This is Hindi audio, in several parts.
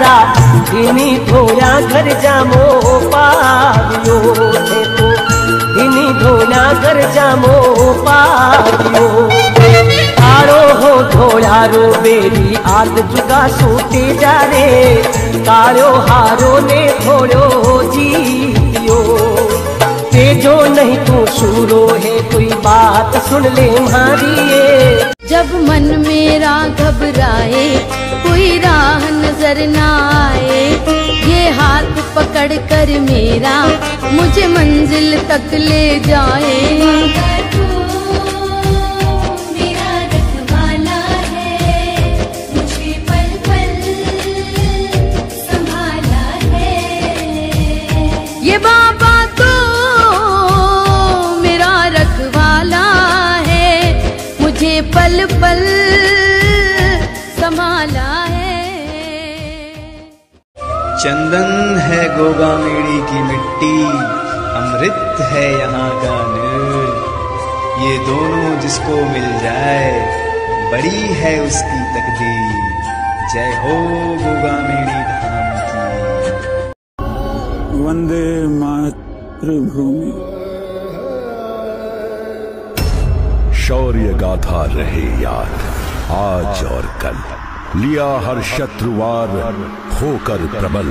तारा इनी धोया घर जामो पावियो थे तो इनी धोया घर जामो पावियो कारो हो धोया रो बेरी आद जुगा सूते जा रे कारो हारो ने धोयो जीतियो तेजो नहीं तू सूरो है कोई बात सुन ले मारिए। जब मन मेरा घबराए कोई राह नजर ना आए ये हाथ पकड़ कर मेरा मुझे मंजिल तक ले जाए। ये बाबा तो मेरा रखवाला है मुझे पल पल संभाला है। चंदन है गोगा मेड़ी की मिट्टी अमृत है यहाँ का नील ये दोनों जिसको मिल जाए बड़ी है उसकी तकदीर। जय हो गोगा मेड़ी धाम की। वंदे मातृभूमि। शौर्य गाथा रहे याद आज और कल लिया हर शत्रुवार होकर प्रबल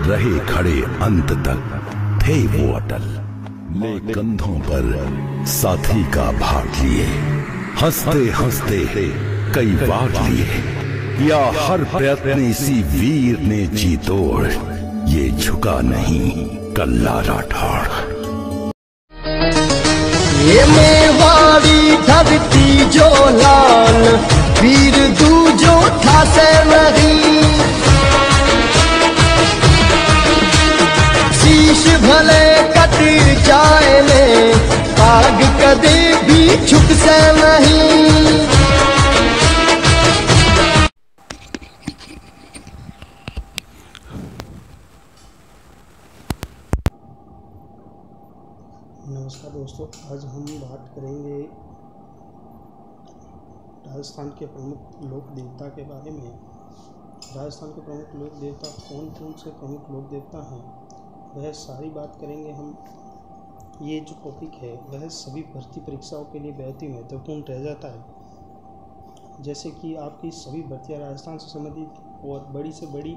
रहे खड़े अंत तक थे वो अटल ले कंधों पर साथी का भार लिए हंसते हंसते कई वार लिए या हर प्रयत्न इसी वीर ने जी तोड़ ये झुका नहीं कल्ला राठौड़। ये मेवाड़ी धरती जो लाल वीर दूजो था से नहीं शीश भले कट जाए में आग कदे भी झुक से नहीं। नमस्कार दोस्तों, आज हम बात करेंगे राजस्थान के प्रमुख लोक देवता के बारे में। राजस्थान के प्रमुख लोक देवता कौन कौन से प्रमुख लोक देवता हैं वह सारी बात करेंगे हम। ये जो टॉपिक है वह सभी भर्ती परीक्षाओं के लिए बहुत ही महत्वपूर्ण रह जाता है। जैसे कि आपकी सभी भर्तियाँ राजस्थान से संबंधित और बड़ी से बड़ी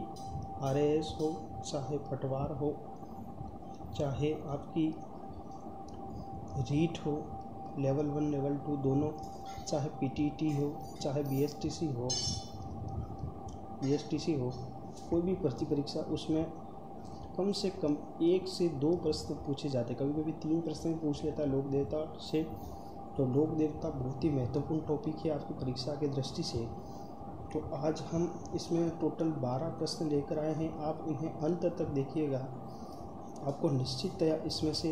RAS हो, चाहे पटवार हो, चाहे आपकी रीट हो लेवल 1 लेवल 2 दोनों, चाहे PTT हो, चाहे BSTC हो, कोई भी भर्ती परीक्षा उसमें कम से कम 1 से 2 प्रश्न पूछे जाते हैं। कभी कभी 3 प्रश्न भी पूछ लेता है लोक देवता से। तो लोक देवता बहुत ही महत्वपूर्ण टॉपिक है आपकी परीक्षा के दृष्टि से। तो आज हम इसमें टोटल 12 प्रश्न लेकर आए हैं। आप इन्हें अंत तक देखिएगा, आपको निश्चिततया इसमें से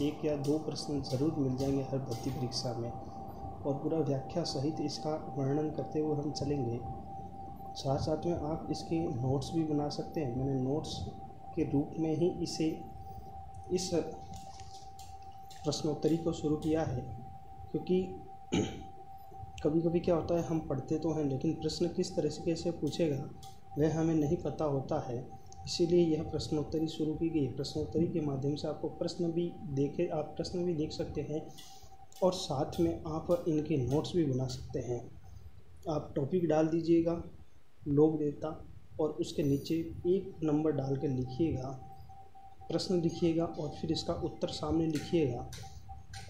1 या 2 प्रश्न ज़रूर मिल जाएंगे हर भर्ती परीक्षा में, और पूरा व्याख्या सहित इसका वर्णन करते हुए हम चलेंगे। साथ साथ में आप इसके नोट्स भी बना सकते हैं। मैंने नोट्स के रूप में ही इस प्रश्नोत्तरी को शुरू किया है, क्योंकि कभी कभी क्या होता है हम पढ़ते तो हैं लेकिन प्रश्न किस तरीके से पूछेगा वह हमें नहीं पता होता है। इसीलिए यह प्रश्नोत्तरी शुरू की गई है। प्रश्नोत्तरी के माध्यम से आपको प्रश्न भी देख सकते हैं और साथ में आप इनके नोट्स भी बना सकते हैं। आप टॉपिक डाल दीजिएगा लोक देवता और उसके नीचे 1 नंबर डाल कर लिखिएगा, प्रश्न लिखिएगा और फिर इसका उत्तर सामने लिखिएगा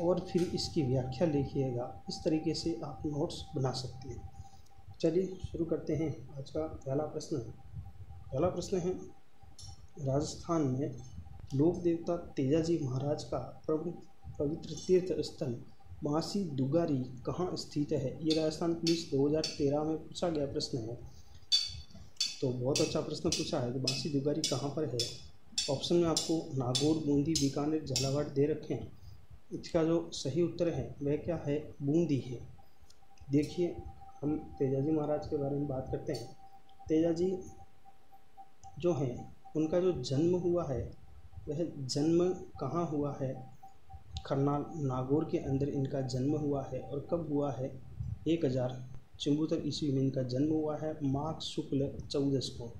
और फिर इसकी व्याख्या लिखिएगा। इस तरीके से आप नोट्स बना सकते हैं। चलिए शुरू करते हैं। आज का पहला प्रश्न है राजस्थान में लोक देवता तेजाजी महाराज का प्रमुख पवित्र तीर्थ स्थल बांसी दुगारी कहाँ स्थित है? ये राजस्थान पुलिस 2013 में पूछा गया प्रश्न है। तो बहुत अच्छा प्रश्न पूछा है कि बांसी दुगारी कहाँ पर है। ऑप्शन में आपको नागौर, बूंदी, बीकानेर, झालावाड़ दे रखे हैं। इसका जो सही उत्तर है वह क्या है? बूंदी है। देखिए, हम तेजाजी महाराज के बारे में बात करते हैं। तेजाजी जो हैं उनका जो जन्म हुआ है वह जन्म कहाँ हुआ है? करनाल नागौर के अंदर इनका जन्म हुआ है। और कब हुआ है? 1074 ईस्वी में इनका जन्म हुआ है, माघ शुक्ल 14 को।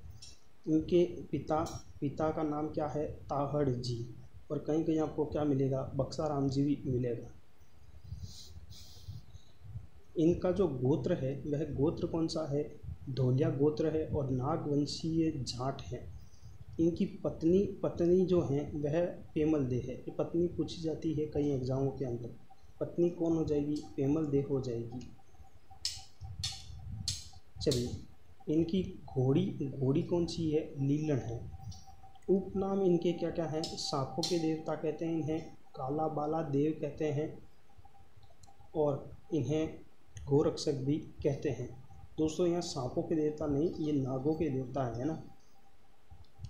इनके पिता का नाम क्या है? ताहड़ जी। और कहीं कहीं आपको क्या मिलेगा? बक्साराम जी भी मिलेगा। इनका जो गोत्र है वह गोत्र कौन सा है? धोलिया गोत्र है और नागवंशीय जाट है। इनकी पत्नी जो है वह पेमल दे है। ये पत्नी पूछी जाती है कई एग्जामों के अंदर। पत्नी कौन हो जाएगी? पेमल दे हो जाएगी। चलिए, इनकी घोड़ी कौन सी है? लीलन है। उपनाम इनके क्या क्या हैं? सांपों के देवता कहते हैं इन्हें, काला बाला देव कहते हैं और इन्हें गोरक्षक भी कहते हैं। दोस्तों, यहाँ सांपों के देवता नहीं, ये नागों के देवता है ना।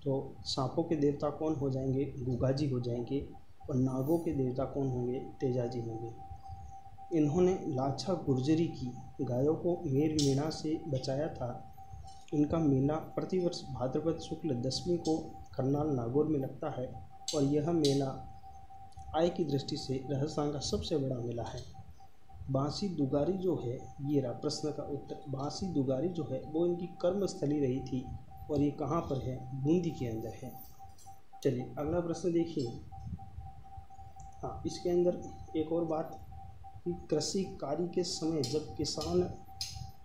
तो सांपों के देवता कौन हो जाएंगे? गुगाजी हो जाएंगे। और नागों के देवता कौन होंगे? तेजाजी होंगे। इन्होंने लाछा गुर्जरी की गायों को मेर मेना से बचाया था। इनका मेला प्रतिवर्ष भाद्रपद शुक्ल दशमी को करनाल नागौर में लगता है और यह मेला आय की दृष्टि से राजस्थान का सबसे बड़ा मेला है। बांसी दुगारी जो है, ये रहा प्रश्न का उत्तर। बांसी दुगारी जो है वो इनकी कर्मस्थली रही थी और ये कहाँ पर है? बूंदी के अंदर है। चलिए, अगला प्रश्न देखिए। हाँ, इसके अंदर एक और बात कि कृषि कार्य के समय जब किसान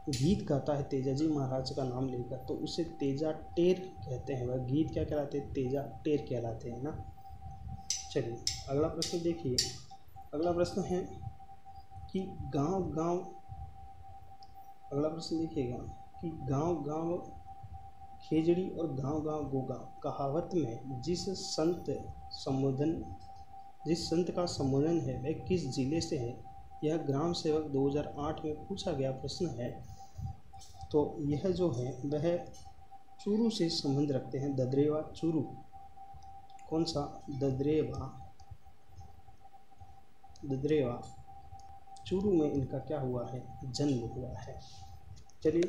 गीत गाता है तेजाजी महाराज का नाम लेकर, तो उसे तेजा टेर कहते हैं। वह गीत क्या कहलाते हैं? तेजा टेर कहलाते हैं ना। चलिए, अगला प्रश्न देखिए। अगला प्रश्न है कि अगला प्रश्न देखिएगा कि गांव खेजड़ी और गांव गोगा कहावत में जिस संत का संबोधन है वह किस जिले से है? यह ग्राम सेवक 2008 में पूछा गया प्रश्न है। तो यह जो है वह चूरू से संबंध रखते हैं। ददरेवा चूरू। कौन सा? ददरेवा चूरू में इनका क्या हुआ है? जन्म हुआ है। चलिए,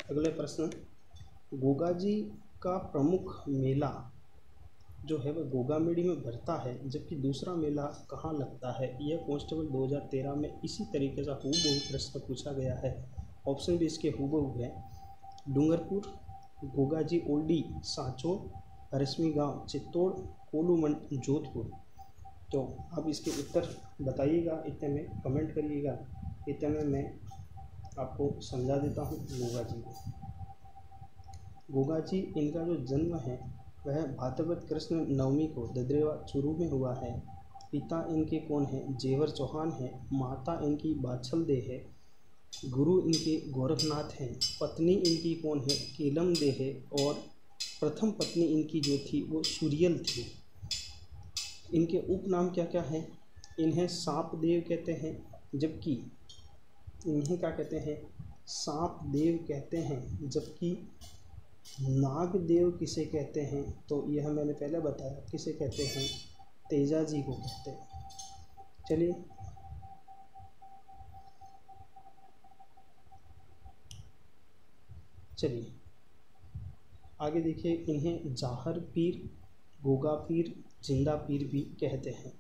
अगले प्रश्न। गोगाजी का प्रमुख मेला जो है वह गोगामेड़ी में भरता है, जबकि दूसरा मेला कहाँ लगता है? यह कांस्टेबल 2013 में इसी तरीके से हूबहू प्रश्न पूछा गया है। ऑप्शन भी इसके हूबहू है। डूंगरपुर, गोगाजी ओल्डी सांचौर, रश्मि गांव चित्तौड़, कोलूमंड जोधपुर। तो आप इसके उत्तर बताइएगा, इतने में कमेंट करिएगा। इतने में मैं आपको समझा देता हूँ गोगाजी को। गोगाजी इनका जो जन्म है वह भाद्रपद कृष्ण नवमी को ददरेवा चूरू में हुआ है। पिता इनके कौन है? जेवर चौहान है। माता इनकी बाछल दे है। गुरु इनके गोरखनाथ हैं। पत्नी इनकी कौन है? केलम दे है। और प्रथम पत्नी इनकी जो थी वो सूर्यल थी। इनके उपनाम क्या क्या हैं? इन्हें सांप देव कहते हैं, जबकि इन्हें क्या कहते हैं? सांप देव कहते हैं। जबकि नाग देव किसे कहते हैं? तो यह मैंने पहले बताया, किसे कहते हैं? तेजाजी को कहते हैं। चलिए आगे देखिए। इन्हें जाहर पीर, गोगा पीर, जिंदा पीर भी कहते हैं।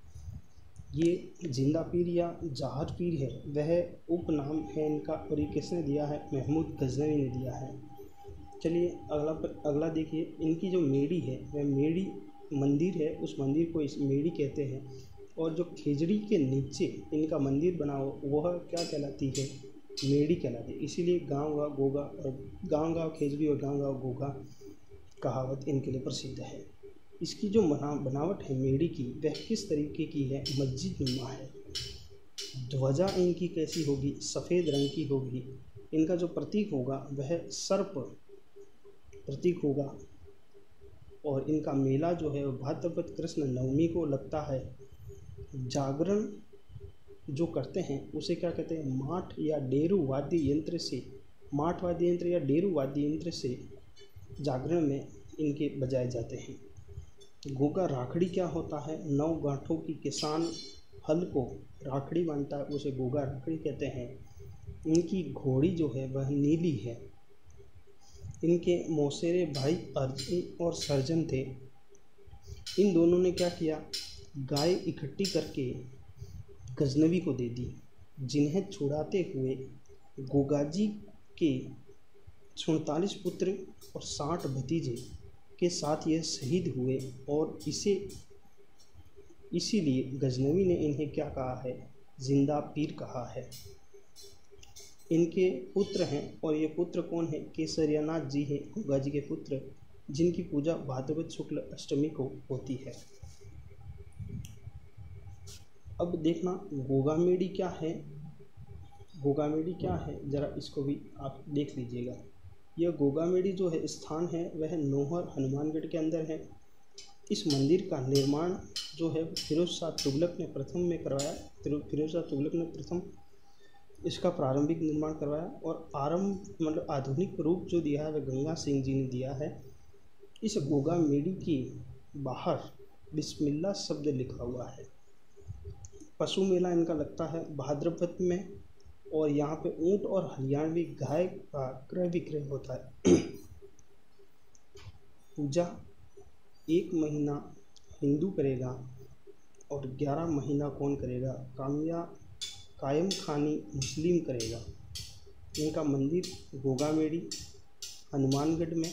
ये जिंदा पीर या जाहर पीर है वह उपनाम है इनका, और ये किसने दिया है? महमूद गजनवी ने दिया है। चलिए अगला देखिए। इनकी जो मेड़ी है वह मेड़ी मंदिर है, उस मंदिर को इस मेड़ी कहते हैं। और जो खेजड़ी के नीचे इनका मंदिर बना हो वह क्या कहलाती है? मेड़ी कहलाती है। इसीलिए गाँव खेजड़ी और गाँव गोगा कहावत इनके लिए प्रसिद्ध है। इसकी जो बनावट है मेड़ी की वह किस तरीके की है? मस्जिद नुमा है। ध्वजा इनकी कैसी होगी? सफ़ेद रंग की होगी। इनका जो प्रतीक होगा वह सर्प प्रतीक होगा। और इनका मेला जो है वह भाद्रपद कृष्ण नवमी को लगता है। जागरण जो करते हैं उसे क्या कहते हैं? माठ या डेरू वाद्य यंत्र से, माठ वाद्य यंत्र या डेरू वाद्य यंत्र से जागरण में इनके बजाए जाते हैं। गोगा राखड़ी क्या होता है? 9 गांठों की किसान हल को राखड़ी बांधता है, उसे गोगा राखड़ी कहते हैं। इनकी घोड़ी जो है वह नीली है। इनके मौसेरे भाई अर्जुन और सर्जन थे। इन दोनों ने क्या किया? गाय इकट्ठी करके गजनवी को दे दी, जिन्हें छुड़ाते हुए गोगाजी के 47 पुत्र और 60 भतीजे के साथ ये शहीद हुए और इसीलिए गजनवी ने इन्हें क्या कहा है, जिंदा पीर कहा है। इनके पुत्र हैं और ये पुत्र कौन है, केसरियानाथ जी हैं, गोगा जी के पुत्र, जिनकी पूजा भाद्रपद शुक्ल अष्टमी को होती है। अब देखना गोगामेडी क्या है। गोगामेडी क्या है ज़रा इसको भी आप देख लीजिएगा। यह गोगामेडी जो है स्थान है वह नौहर हनुमानगढ़ के अंदर है। इस मंदिर का निर्माण जो है फिरोज शाह तुगलक ने प्रथम में करवाया। फिरोज शाह तुगलक ने प्रथम इसका प्रारंभिक निर्माण करवाया और आरंभ आधुनिक रूप जो दिया है वह गंगा सिंह जी ने दिया है। इस गोगामेडी की बाहर बिस्मिल्लाह शब्द लिखा हुआ है। पशु मेला इनका लगता है भाद्रपद में और यहाँ पे ऊंट और हरियाणवी गाय का क्रय विक्रय होता है। पूजा 1 महीना हिंदू करेगा और 11 महीना कौन करेगा, कायम खानी मुस्लिम करेगा। इनका मंदिर गोगामेडी हनुमानगढ़ में,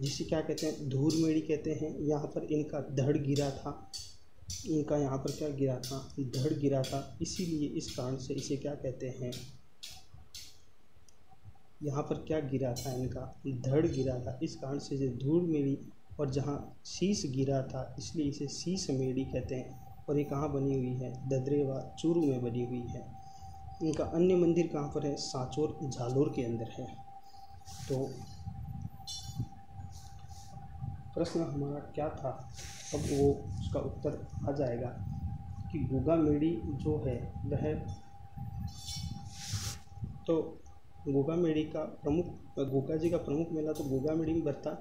जिसे क्या कहते हैं, धूर मेड़ी कहते हैं। यहाँ पर इनका धड़ गिरा था, इनका यहाँ पर क्या गिरा था, धड़ गिरा था, इसीलिए इस कारण से इसे क्या कहते हैं, यहाँ पर क्या गिरा था, इनका धड़ गिरा था, इस कारण से इसे धूर मेड़ी, और जहाँ शीश गिरा था इसलिए इसे शीश मेड़ी कहते हैं। और ये कहाँ बनी हुई है, ददरेवा चूरू में बनी हुई है। इनका अन्य मंदिर कहाँ पर है, सांचौर जालोर के अंदर है। तो प्रश्न हमारा क्या था, अब वो उसका उत्तर आ जाएगा कि गोगामेडी जो है वह, तो गोगामेडी का प्रमुख, गोगा जी का प्रमुख मेला तो गोगामेडी में बरता,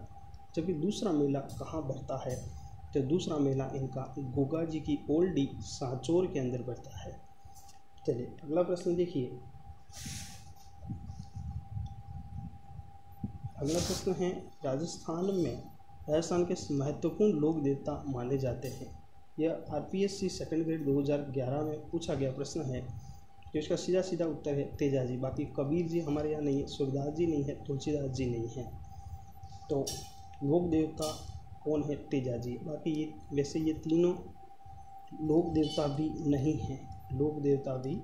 जबकि दूसरा मेला कहाँ बरता है, तो दूसरा मेला इनका गोगा जी की ओल्डी सांचौर के अंदर बरता है। चलिए अगला प्रश्न देखिए। अगला प्रश्न है, राजस्थान के महत्वपूर्ण लोक देवता माने जाते हैं। यह RPSC सेकंड ग्रेड 2011 में पूछा गया प्रश्न है। तो इसका सीधा सीधा उत्तर है तेजा जी। बाकी कबीर जी हमारे यहाँ नहीं है, सूरदास जी नहीं है, तुलसीदास जी नहीं है। तो लोक देवता कौन है, तेजा जी। बाकी ये वैसे ये तीनों लोक देवता भी नहीं हैं, लोक देवता भी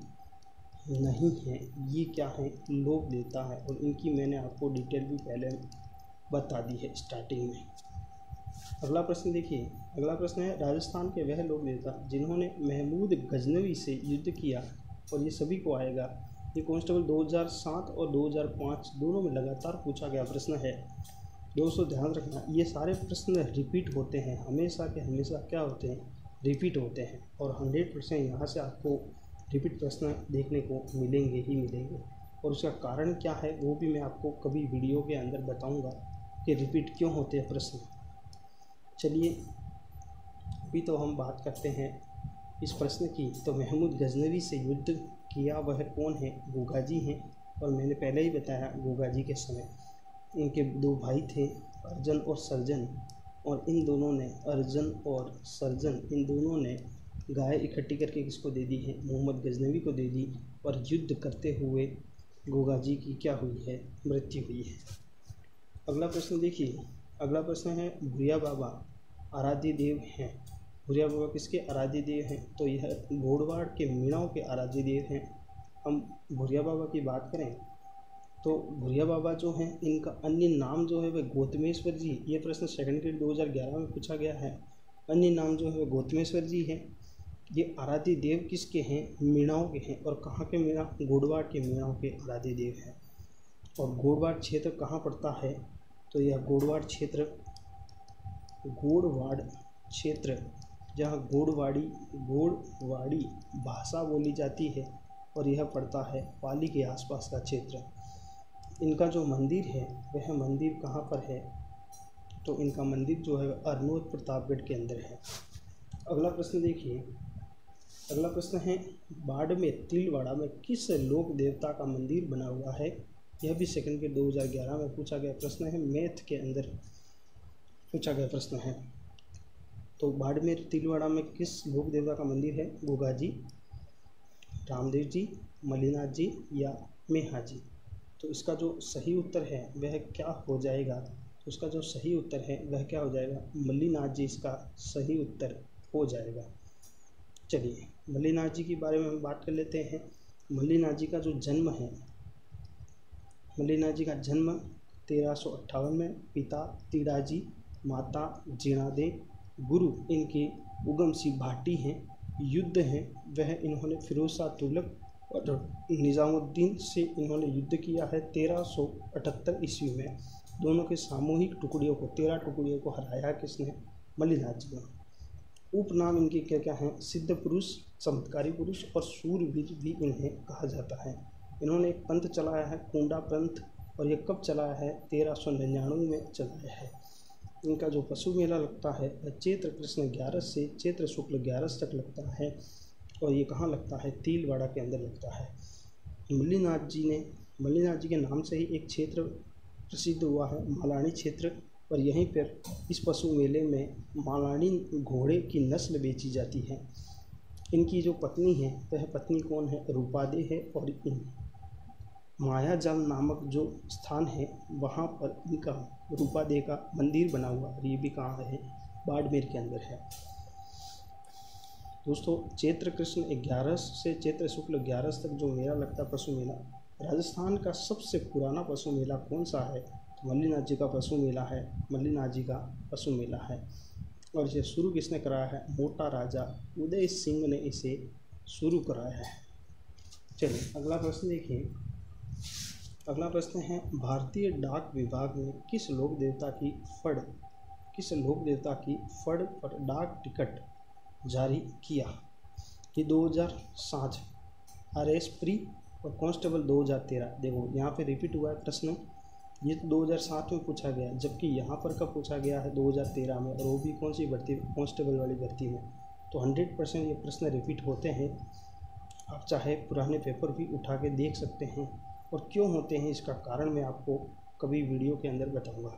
नहीं है। ये क्या है, लोक देवता है, और इनकी मैंने आपको डिटेल भी पहले बता दी है स्टार्टिंग में। अगला प्रश्न देखिए। अगला प्रश्न है, राजस्थान के वह लोक देवता जिन्होंने महमूद गजनवी से युद्ध किया, और ये सभी को आएगा। ये कांस्टेबल 2007 और 2005 दोनों में लगातार पूछा गया प्रश्न है। दोस्तों ध्यान रखना, ये सारे प्रश्न रिपीट होते हैं, हमेशा के हमेशा क्या होते हैं, रिपीट होते हैं, और 100% यहाँ से आपको रिपीट प्रश्न देखने को मिलेंगे ही मिलेंगे। और उसका कारण क्या है वो भी मैं आपको कभी वीडियो के अंदर बताऊंगा कि रिपीट क्यों होते हैं प्रश्न। चलिए अभी तो हम बात करते हैं इस प्रश्न की। तो महमूद गजनवी से युद्ध किया वह कौन है, गोगा जी हैं। और मैंने पहले ही बताया गोगा जी के समय इनके 2 भाई थे, अर्जन और सर्जन, और इन दोनों ने, अर्जन और सर्जन, इन दोनों ने गाय इकट्ठी करके किसको दे दी है, मोहम्मद गजनवी को दे दी, और युद्ध करते हुए गोगा जी की क्या हुई है, मृत्यु हुई है। अगला प्रश्न देखिए। अगला प्रश्न है, भुरिया बाबा आराध्य देव हैं। भुरिया बाबा किसके आराध्य देव हैं, तो यह घोड़वाड़ के मीणाओं के आराध्य देव हैं। हम भुरिया बाबा की बात करें तो भुरिया बाबा जो हैं इनका अन्य नाम जो है वह गौतमेश्वर जी। ये प्रश्न सेकंड ग्रेड 2011 में पूछा गया है। अन्य नाम जो है वह गौतमेश्वर जी है। ये आराध्य देव किसके हैं, मीणाओं के हैं। और कहाँ के मीणा, घोड़वाड़ के मीणाओं के आराध्य देव हैं। और घोड़वाड़ क्षेत्र कहाँ पड़ता है, तो यह घोड़वाड़ क्षेत्र जहाँ घोड़वाड़ी भाषा बोली जाती है, और यह पड़ता है पाली के आसपास का क्षेत्र। इनका जो मंदिर है वह मंदिर कहाँ पर है, तो इनका मंदिर जो है अरनोद प्रतापगढ़ के अंदर है। अगला प्रश्न देखिए। अगला प्रश्न है, बाड़मेर तिलवाड़ा में किस लोक देवता का मंदिर बना हुआ है। यह भी सेकंड के 2011 में पूछा गया प्रश्न है, मैथ के अंदर पूछा गया प्रश्न है। तो बाड़मेर तिलवाड़ा में किस लोक देवता का मंदिर है, गोगा जी, रामदेव जी, मलिनाथ जी या मेहा जी। तो इसका जो सही उत्तर है वह क्या हो जाएगा, उसका जो सही उत्तर है वह क्या हो जाएगा, मल्लीनाथ जी इसका सही उत्तर हो जाएगा। चलिए मल्लीनाथ जी के बारे में हम बात कर लेते हैं। मल्लीनाथ जी का जो जन्म है, मल्लीनाथ जी का जन्म 1358 में, पिता तीड़ाजी, माता जीणादे, गुरु इनके उगम सिंह भाटी हैं। युद्ध हैं वह इन्होंने फिरोज शाह तुगलक और निज़ामुद्दीन से इन्होंने युद्ध किया है 1378 ईस्वी में। दोनों के सामूहिक टुकड़ियों को 13 टुकड़ियों को हराया किसने, मल्लीनाथ जी ने। उपनाम इनके क्या क्या हैं, सिद्ध पुरुष, चमत्कारी पुरुष और सूरवीर भी इन्हें कहा जाता है। इन्होंने एक पंथ चलाया है कुंडा पंथ, और ये कब चलाया है, 1399 में चलाया है। इनका जो पशु मेला लगता है वह चैत्र कृष्ण 11 से चैत्र शुक्ल 11 तक लगता है, और ये कहाँ लगता है, तिलवाड़ा के अंदर लगता है। मल्लीनाथ जी के नाम से ही एक क्षेत्र प्रसिद्ध हुआ है, मालानी क्षेत्र, और यहीं पर इस पशु मेले में मालानी घोड़े की नस्ल बेची जाती है। इनकी जो पत्नी है वह पत्नी कौन है, रूपादे है, और इन मायाजाल नामक जो स्थान है वहाँ पर इनका रूपादे का मंदिर बना हुआ, और ये भी कहाँ है, बाड़मेर के अंदर है। दोस्तों चैत्र कृष्ण 11 से चैत्र शुक्ल 11 तक जो मेला लगता है पशु मेला, राजस्थान का सबसे पुराना पशु मेला कौन सा है, तो मल्लीनाथ जी का पशु मेला है, मल्लीनाथ जी का पशु मेला है। और इसे शुरू किसने कराया है, मोटा राजा उदय सिंह ने इसे शुरू कराया है। चलिए अगला प्रश्न देखिए। अगला प्रश्न है, भारतीय डाक विभाग ने किस लोक देवता की फड़ पर डाक टिकट जारी किया। ये 2007 RS प्री और कांस्टेबल 2013। देखो यहाँ पे रिपीट हुआ है प्रश्न, ये तो 2007 में पूछा गया, जबकि यहाँ पर कब पूछा गया है, 2013 में, और वो भी कौन सी भर्ती, कांस्टेबल वाली भर्ती में। तो 100% ये प्रश्न रिपीट होते हैं। आप चाहे पुराने पेपर भी उठा के देख सकते हैं, और क्यों होते हैं इसका कारण मैं आपको कभी वीडियो के अंदर बताऊंगा।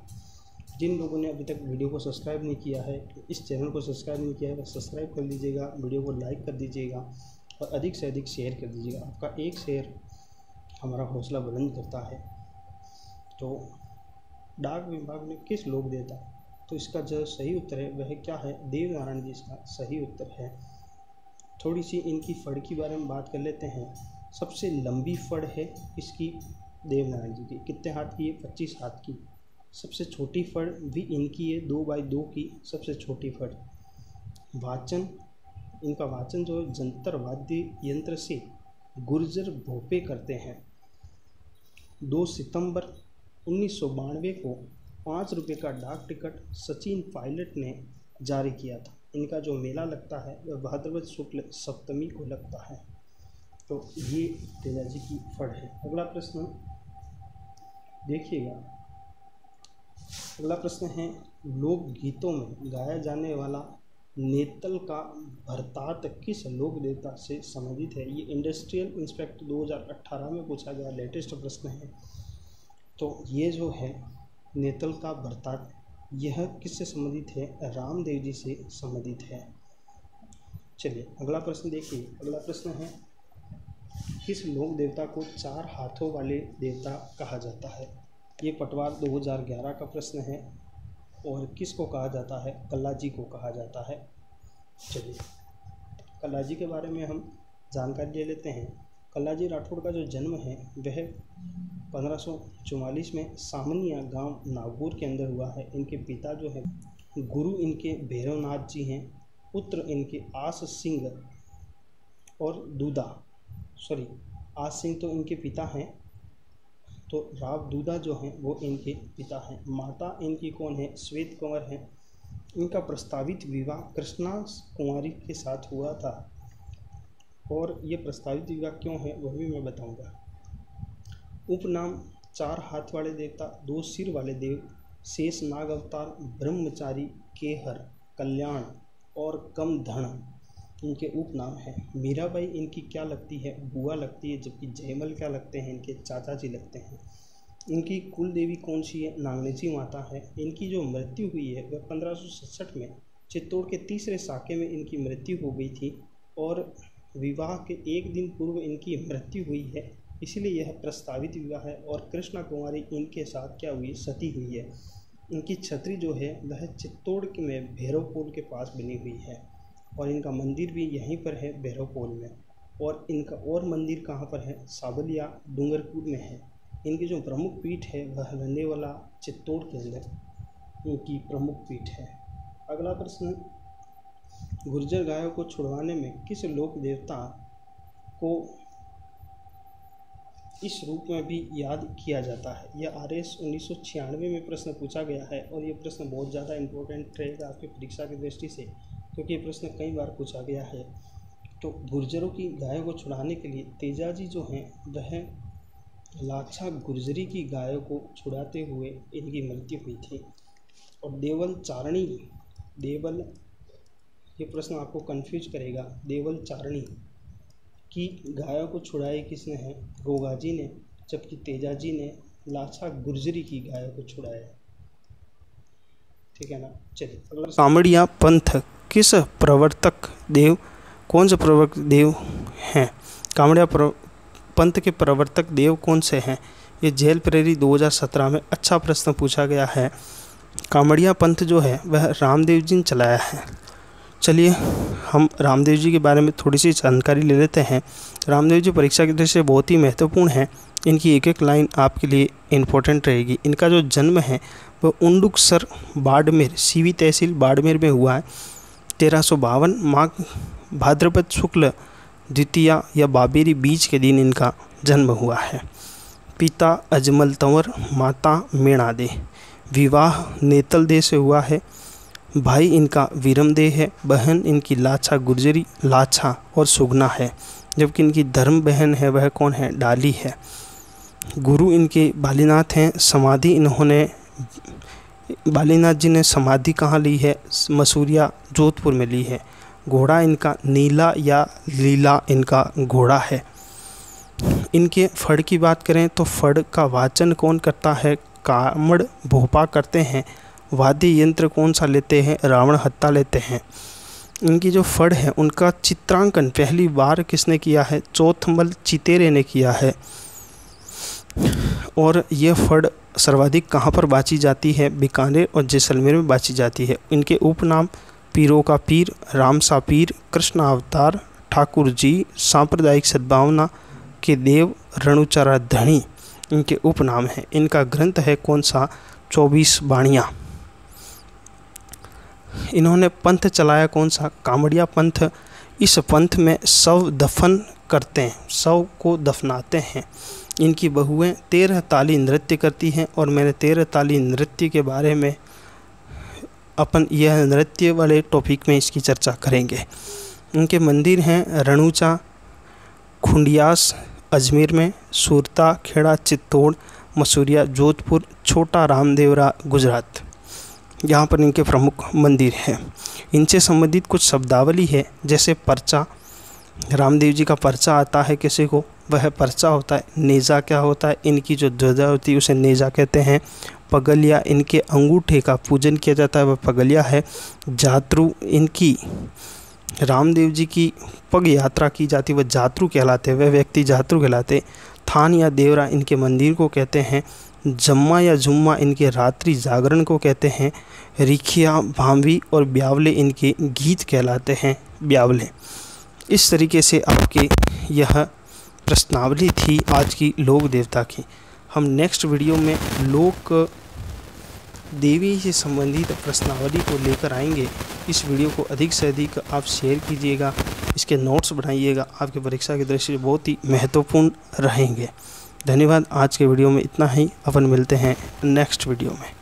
जिन लोगों ने अभी तक वीडियो को सब्सक्राइब नहीं किया है, इस चैनल को सब्सक्राइब नहीं किया है, तो सब्सक्राइब कर लीजिएगा, वीडियो को लाइक कर दीजिएगा और अधिक से अधिक शेयर कर दीजिएगा। आपका एक शेयर हमारा हौसला बुलंद करता है। तो डाक विभाग ने किस लोक देवता, तो इसका जो सही उत्तर है वह क्या है, देवनारायण जी इसका सही उत्तर है। थोड़ी सी इनकी फड़ के बारे में बात कर लेते हैं। सबसे लंबी फड़ है इसकी देवनारायण जी की, कितने हाथ की है, 25 हाथ की। सबसे छोटी फड़ भी इनकी है, 2x2 की सबसे छोटी फड़। वाचन, इनका वाचन जो है जंतर वाद्य यंत्र से गुर्जर भोपे करते हैं। 2 सितंबर 1992 को 5 रुपये का डाक टिकट सचिन पायलट ने जारी किया था। इनका जो मेला लगता है वह भाद्रपद शुक्ल सप्तमी को लगता है। तो ये तेजा जी की फड़ है। अगला प्रश्न देखिएगा। अगला प्रश्न है, लोकगीतों में गाया जाने वाला नेतल का भरतात किस लोक देवता से संबंधित है। ये इंडस्ट्रियल इंस्पेक्टर 2018 में पूछा गया लेटेस्ट प्रश्न है। तो ये जो है नेतल का भरतात, यह किससे संबंधित है, रामदेव जी से संबंधित है। चलिए अगला प्रश्न देखिए। अगला प्रश्न है, किस लोक देवता को 4 हाथों वाले देवता कहा जाता है। ये पटवार 2011 का प्रश्न है, और किसको कहा जाता है, कल्लाजी को कहा जाता है। चलिए कल्लाजी के बारे में हम जानकारी ले लेते हैं। कल्लाजी राठौड़ का जो जन्म है वह 1544 में सामनिया गांव नागौर के अंदर हुआ है। इनके पिता जो है गुरु इनके भैरवनाथ जी हैं, पुत्र इनके आस सिंह और आस सिंह तो इनके पिता हैं, तो राव दूधा जो हैं वो इनके पिता हैं। माता इनकी कौन है, श्वेत कंवर हैं। इनका प्रस्तावित विवाह कृष्णा कुंवारी के साथ हुआ था, और ये प्रस्तावित विवाह क्यों है वह भी मैं बताऊंगा। उपनाम 4 हाथ वाले देवता, 2 सिर वाले देव, शेष नाग अवतार, ब्रह्मचारी, केहर, कल्याण और कम धन इनके उपनाम हैं। मीराबाई इनकी क्या लगती है, बुआ लगती है, जबकि जयमल क्या लगते हैं, इनके चाचा जी लगते हैं। इनकी कुल देवी कौन सी है, नागनेची माता है। इनकी जो मृत्यु हुई है वह 1567 में चित्तौड़ के 3रे साके में इनकी मृत्यु हो गई थी, और विवाह के 1 दिन पूर्व इनकी मृत्यु हुई है, इसलिए यह प्रस्तावित विवाह है। और कृष्णा कुमारी इनके साथ क्या हुई, सती हुई है। इनकी छतरी जो है वह चित्तौड़ में भैरवपोल के पास बनी हुई है और इनका मंदिर भी यहीं पर है भैरवपोल में। और इनका और मंदिर कहाँ पर है? साबलिया डूंगरपुर में है। इनकी जो प्रमुख पीठ है वह लोनावाला चित्तौड़ के अंदर इनकी प्रमुख पीठ है। अगला प्रश्न, गुर्जर गायों को छुड़वाने में किस लोक देवता को इस रूप में भी याद किया जाता है? यह RS 1996 में प्रश्न पूछा गया है और ये प्रश्न बहुत ज़्यादा इम्पोर्टेंट रहेगा आपकी परीक्षा की दृष्टि से, क्योंकि ये प्रश्न कई बार पूछा गया है। तो गुर्जरों की गायों को छुड़ाने के लिए तेजाजी जो हैं वह लाछा गुर्जरी की गायों को छुड़ाते हुए इनकी मृत्यु हुई थी। और देवल चारणी, देवल, ये प्रश्न आपको कंफ्यूज करेगा, देवल चारणी की गायों को छुड़ाई किसने है? गोगाजी ने, जबकि तेजाजी ने लाछा गुर्जरी की गायों को छुड़ाया। ठीक है ना। चलिए अगला, कामड़िया पंथ किस प्रवर्तक देव, कौन से प्रवर्तक देव हैं? कामड़िया पंथ के प्रवर्तक देव कौन से हैं? ये जेल प्रेरी 2017 में अच्छा प्रश्न पूछा गया है। कामड़िया पंथ जो है वह रामदेव जी ने चलाया है। चलिए हम रामदेव जी के बारे में थोड़ी सी जानकारी ले लेते हैं। रामदेव जी परीक्षा की दृष्टि से बहुत ही महत्वपूर्ण है। इनकी एक एक लाइन आपके लिए इम्पोर्टेंट रहेगी। इनका जो जन्म है वह उंडुकसर बाड़मेर, सीवी तहसील बाड़मेर में हुआ है। 1352 माघ भाद्रपद शुक्ल द्वितीया या बाबेरी बीज के दिन इनका जन्म हुआ है। पिता अजमल तंवर, माता मेणा दे। विवाह नेतल दे से हुआ है। भाई इनका वीरम दे है। बहन इनकी लाछा गुर्जरी, लाछा और सुगना है। जबकि इनकी धर्म बहन है वह कौन है? डाली है। गुरु इनके बालीनाथ हैं। समाधि इन्होंने, बालीनाथ जी ने समाधि कहाँ ली है? मसूरिया जोधपुर में ली है। घोड़ा इनका नीला या लीला इनका घोड़ा है। इनके फड़ की बात करें तो फड़ का वाचन कौन करता है? कामड़ भोपा करते हैं। वाद्य यंत्र कौन सा लेते हैं? रावण हत्ता लेते हैं। इनकी जो फड़ है उनका चित्रांकन पहली बार किसने किया है? चौथमल चितेरे ने किया है। और ये फड़ सर्वाधिक कहाँ पर बाची जाती है? बीकानेर और जैसलमेर में बाची जाती है। इनके उपनाम पीरों का पीर, रामसा पीर, कृष्ण अवतार, ठाकुर जी, सांप्रदायिक सद्भावना के देव, रणुचरा धनी इनके उपनाम हैं। इनका ग्रंथ है कौन सा? 24 बाणियाँ। इन्होंने पंथ चलाया कौन सा? कामड़िया पंथ। इस पंथ में शव दफन करते हैं, शव को दफनाते हैं। इनकी बहुएं 13 ताली नृत्य करती हैं और मैंने 13 ताली नृत्य के बारे में अपन यह नृत्य वाले टॉपिक में इसकी चर्चा करेंगे। इनके मंदिर हैं रणुचा खुंडियास अजमेर में, सूरता खेड़ा चित्तौड़, मसूरिया जोधपुर, छोटा रामदेवरा गुजरात। यहाँ पर इनके प्रमुख मंदिर हैं। इनसे संबंधित कुछ शब्दावली है, जैसे पर्चा, रामदेव जी का पर्चा आता है किसी को, वह पर्चा होता है। नेजा क्या होता है? इनकी जो ध्वजा होती है उसे नेजा कहते हैं। पगलिया, इनके अंगूठे का पूजन किया जाता है, वह पगलिया है। जातरू, इनकी रामदेव जी की पग यात्रा की जाती है, वह जातरू कहलाते हैं, वह व्यक्ति जातरू कहलाते। थान या देवरा इनके मंदिर को कहते हैं। जम्मा या जुम्मा इनके रात्रि जागरण को कहते हैं। रिखिया, भांवी और ब्यावले इनके गीत कहलाते हैं, ब्यावले। इस तरीके से आपके यह प्रश्नावली थी आज की लोक देवता की। हम नेक्स्ट वीडियो में लोक देवी से संबंधित प्रश्नावली को लेकर आएंगे। इस वीडियो को अधिक से अधिक आप शेयर कीजिएगा, इसके नोट्स बनाइएगा, आपकी परीक्षा की दृष्टि से बहुत ही महत्वपूर्ण रहेंगे। धन्यवाद। आज के वीडियो में इतना ही, अपन मिलते हैं नेक्स्ट वीडियो में।